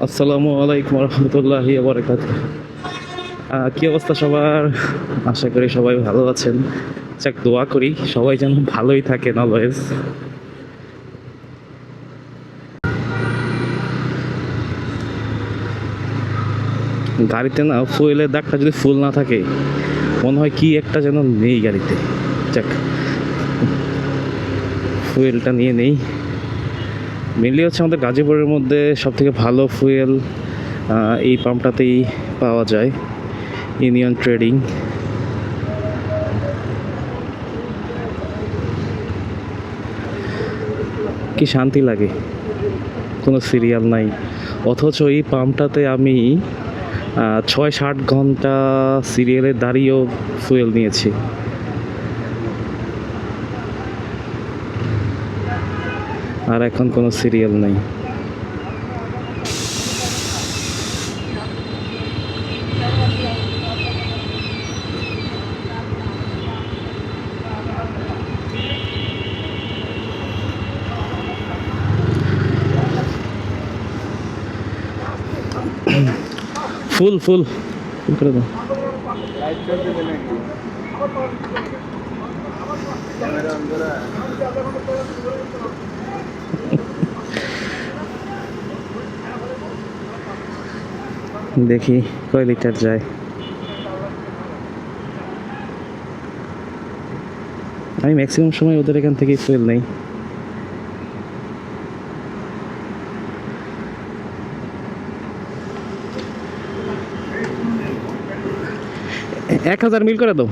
আসসালামু আলাইকুম রহমতুল্লাহি বারাকাতুহু। কি অবস্থা সবার? আশা করি সবাই ভালো আছেন। যাক, দোয়া করি সবাই যেন ভালোই থাকেন অলওয়েজ। গাড়িতে না ফুয়েলের দাগটা যদি ফুল না থাকে, মনে হয় কি একটা যেন নেই গাড়িতে। যাক, ফুয়েলটা নিয়ে নেই। মেনলি হচ্ছে আমাদের গাজীপুরের মধ্যে সবথেকে ভালো ফুয়েল এই পাম্পটাতেই পাওয়া যায়, ইউনিয়ন ট্রেডিং। কি শান্তি লাগে, কোনো সিরিয়াল নাই, অথচ এই পাম্পটাতে আমি ৬-৭ ঘন্টা সিরিয়ালে দাঁড়িয়েও ফুয়েল নিয়েছি। আর এখন কোনো সিরিয়াল নেই। ফুল ফুল ফুল করে দাও। দেখি কয় লিটার যায়। আমি ম্যাক্সিমাম সময় ওদের এখান থেকেই ফুয়েল নেই। এক 1000 মিল করে দাও।